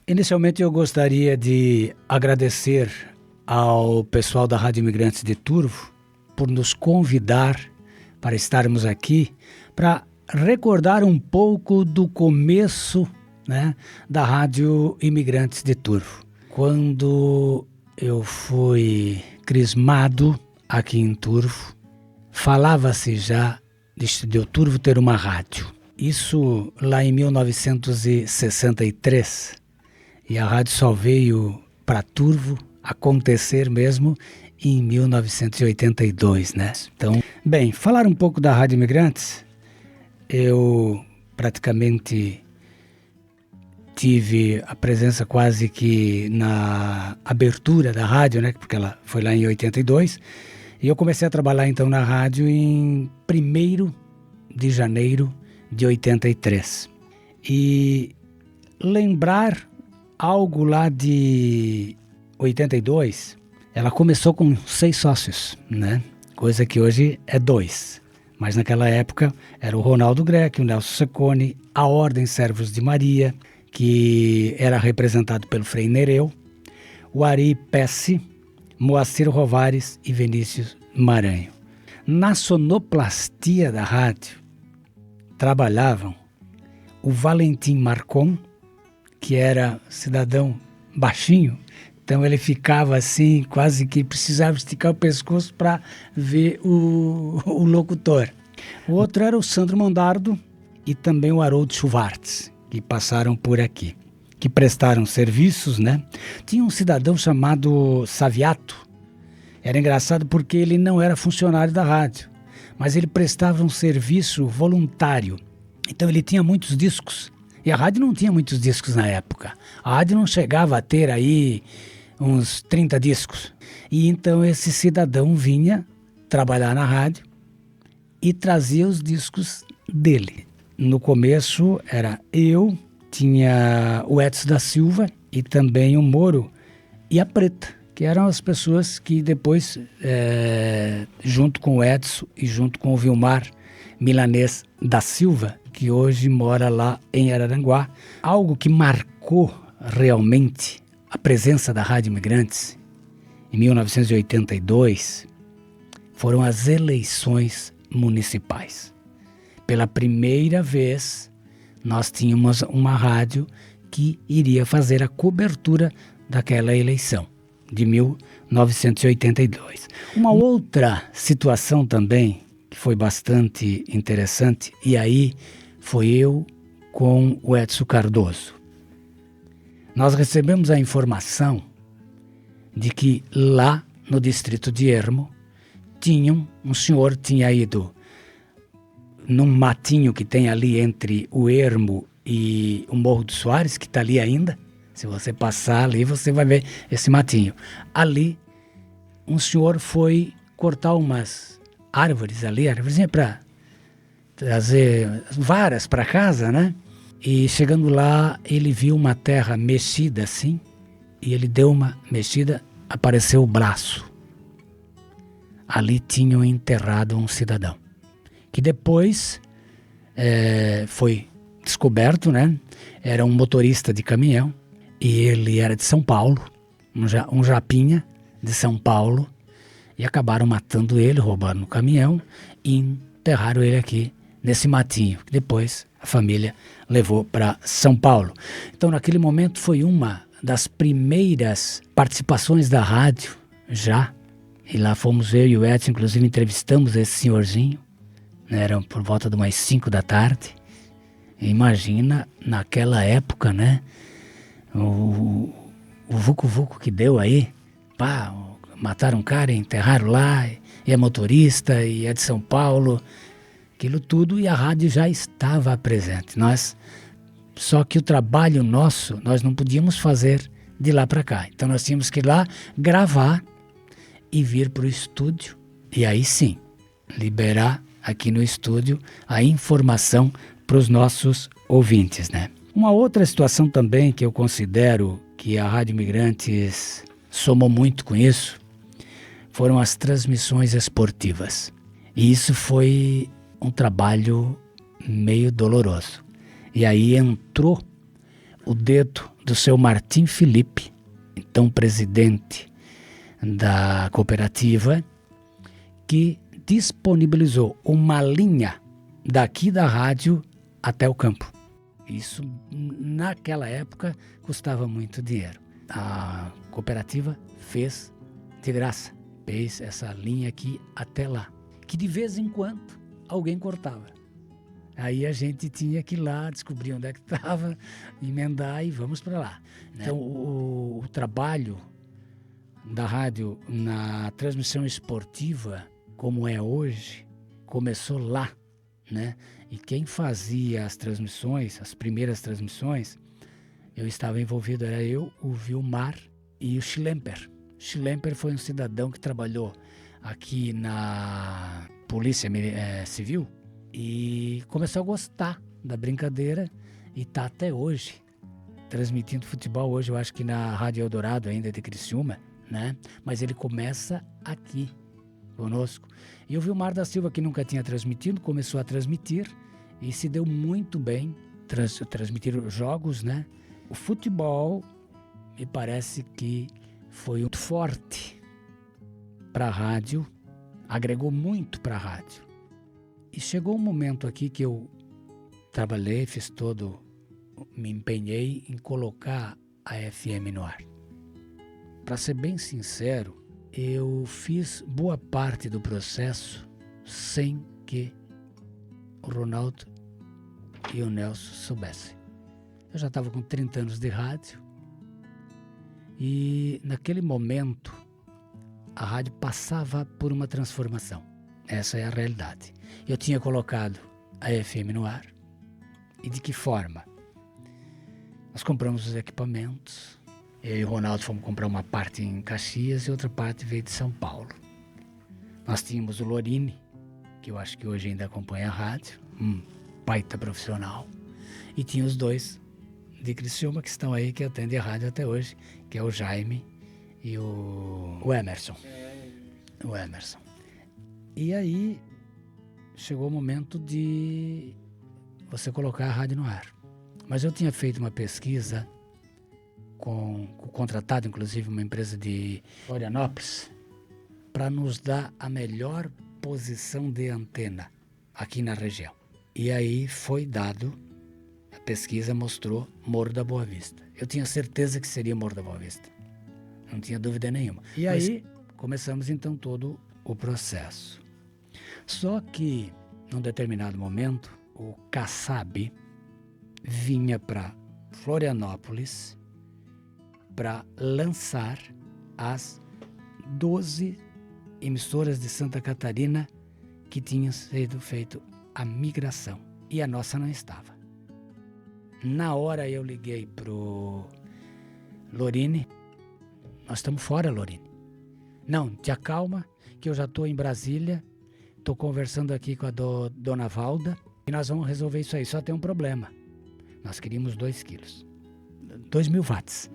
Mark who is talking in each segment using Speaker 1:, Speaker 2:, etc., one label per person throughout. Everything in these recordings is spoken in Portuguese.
Speaker 1: Inicialmente eu gostaria de agradecer ao pessoal da Rádio Imigrantes de Turvo por nos convidar para estarmos aqui para recordar um pouco do começo, né, da Rádio Imigrantes de Turvo. Quando eu fui crismado aqui em Turvo, falava-se já de Turvo ter uma rádio. Isso lá em 1963. E a rádio só veio para Turvo acontecer mesmo em 1982, né? Então, bem, falar um pouco da Rádio Imigrantes, eu praticamente tive a presença quase que na abertura da rádio, né? Porque ela foi lá em 82, e eu comecei a trabalhar então na rádio em 1º de janeiro de 83. E lembrar algo lá de 82, ela começou com 6 sócios, né? Coisa que hoje é 2. Mas naquela época era o Ronaldo Greco, o Nelson Secone, a Ordem Servos de Maria, que era representado pelo Frei Nereu, o Ari Pesce, Moacir Rovares e Vinícius Maranhão. Na sonoplastia da rádio trabalhavam o Valentim Marcon, que era cidadão baixinho, então ele ficava assim, quase que precisava esticar o pescoço para ver o locutor. O outro era o Sandro Mondardo e também o Haroldo Schwartz, que passaram por aqui, que prestaram serviços, né? Tinha um cidadão chamado Saviato. Era engraçado porque ele não era funcionário da rádio, mas ele prestava um serviço voluntário. Então ele tinha muitos discos. E a rádio não tinha muitos discos na época. A rádio não chegava a ter aí uns 30 discos. E então esse cidadão vinha trabalhar na rádio e trazia os discos dele. No começo era eu, tinha o Edson da Silva e também o Moro e a Preta, que eram as pessoas que depois, junto com o Edson e junto com o Vilmar Milanês da Silva, que hoje mora lá em Araranguá. Algo que marcou realmente a presença da Rádio Imigrantes em 1982 foram as eleições municipais. Pela primeira vez, nós tínhamos uma rádio que iria fazer a cobertura daquela eleição de 1982. Uma outra situação também que foi bastante interessante, e aí foi eu com o Edson Cardoso. Nós recebemos a informação de que lá no distrito de Ermo um senhor tinha ido num matinho que tem ali entre o Ermo e o Morro do Soares, que está ali ainda. Se você passar ali, você vai ver esse matinho. Ali, um senhor foi cortar umas árvores ali, árvorezinha para trazer varas para casa, né? E chegando lá, ele viu uma terra mexida assim, e ele deu uma mexida, apareceu o braço. Ali tinham enterrado um cidadão, que depois foi descoberto, né? Era um motorista de caminhão, e ele era de São Paulo, um japinha de São Paulo, e acabaram matando ele, roubando o caminhão e enterraram ele aqui nesse matinho, que depois a família levou para São Paulo. Então naquele momento foi uma das primeiras participações da rádio já, e lá fomos eu e o Edson, inclusive entrevistamos esse senhorzinho, né? Era por volta de umas 5 da tarde. Imagina naquela época, né? O vucu-vucu que deu aí, pá, mataram um cara e enterraram lá, e é motorista, e é de São Paulo, aquilo tudo, e a rádio já estava presente. Só que o trabalho nosso, nós não podíamos fazer de lá para cá. Então nós tínhamos que ir lá, gravar e vir para o estúdio, e aí sim, liberar aqui no estúdio a informação para os nossos ouvintes, né? Uma outra situação também que eu considero que a Rádio Imigrantes somou muito com isso, foram as transmissões esportivas. E isso foi um trabalho meio doloroso. E aí entrou o dedo do seu Martim Felipe, então presidente da cooperativa, que disponibilizou uma linha daqui da rádio até o campo. Isso, naquela época, custava muito dinheiro. A cooperativa fez de graça, fez essa linha aqui até lá, que de vez em quando alguém cortava. Aí a gente tinha que ir lá, descobrir onde é que estava, emendar e vamos para lá. Então, o trabalho da rádio na transmissão esportiva, como é hoje, começou lá, né? E quem fazia as transmissões, as primeiras transmissões, eu estava envolvido, era eu, o Vilmar e o Schlemper. Schlemper foi um cidadão que trabalhou aqui na Polícia Civil e começou a gostar da brincadeira e está até hoje transmitindo futebol. Hoje eu acho que na Rádio Eldorado ainda de Criciúma, né? Mas ele começa aqui conosco. E o Vilmar da Silva, que nunca tinha transmitido, começou a transmitir e se deu muito bem, transmitir jogos, né? O futebol me parece que foi muito forte para a rádio, agregou muito para a rádio. E chegou um momento aqui que eu trabalhei, me empenhei em colocar a FM no ar. Para ser bem sincero, eu fiz boa parte do processo sem que o Ronaldo e o Nelson soubessem. Eu já estava com 30 anos de rádio e naquele momento a rádio passava por uma transformação. Essa é a realidade. Eu tinha colocado a FM no ar. E de que forma? Nós compramos os equipamentos. Eu e o Ronaldo fomos comprar uma parte em Caxias e outra parte veio de São Paulo. Nós tínhamos o Lorini, que eu acho que hoje ainda acompanha a rádio, baita profissional. E tinha os dois de Criciúma que estão aí, que atendem a rádio até hoje, que é o Jaime e o Emerson. O Emerson. E aí chegou o momento de você colocar a rádio no ar. Mas eu tinha feito uma pesquisa com contratado, inclusive, uma empresa de Florianópolis, para nos dar a melhor posição de antena aqui na região. E aí foi dado, a pesquisa mostrou Morro da Boa Vista. Eu tinha certeza que seria Morro da Boa Vista. Não tinha dúvida nenhuma. E aí começamos então todo o processo. Só que, num determinado momento, o Kassab vinha para Florianópolis para lançar as 12 emissoras de Santa Catarina que tinham sido feito a migração. E a nossa não estava. Na hora eu liguei pro Lorini. Nós estamos fora, Lorini. Não, te acalma, que eu já estou em Brasília. Estou conversando aqui com a dona Valda e nós vamos resolver isso aí. Só tem um problema. Nós queríamos 2 quilos. 2.000 watts.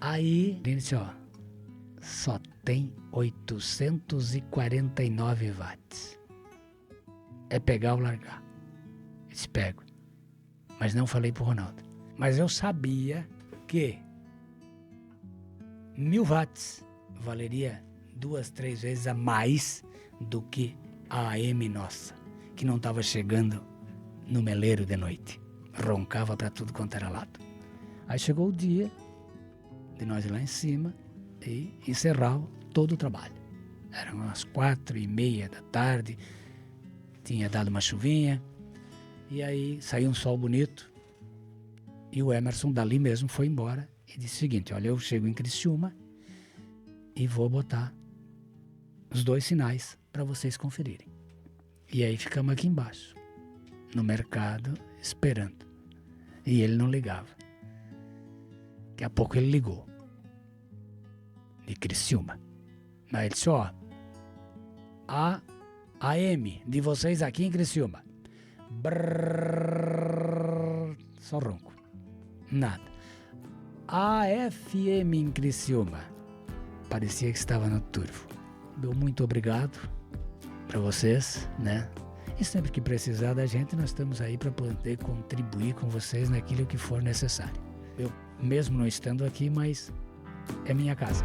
Speaker 1: Aí, ele disse, só tem 849 watts. É pegar ou largar. Eu disse, pego. Mas não falei pro Ronaldo. Mas eu sabia que 1.000 watts valeria 2, 3 vezes a mais do que a AM nossa, que não estava chegando no meleiro de noite. Roncava para tudo quanto era lado. Aí chegou o dia de nós ir lá em cima e encerrar todo o trabalho. Eram umas 4:30 da tarde, tinha dado uma chuvinha, e aí saiu um sol bonito, e o Emerson dali mesmo foi embora e disse o seguinte, olha, eu chego em Criciúma e vou botar os 2 sinais para vocês conferirem. E aí ficamos aqui embaixo, no mercado, esperando. E ele não ligava. Daqui a pouco ele ligou. De Criciúma. Aí ele disse, a AM de vocês aqui em Criciúma. Brrr, só ronco. Nada. A FM em Criciúma. Parecia que estava no turvo. Meu muito obrigado para vocês, né? E sempre que precisar da gente, nós estamos aí para poder contribuir com vocês naquilo que for necessário. Eu mesmo não estando aqui, mas é minha casa.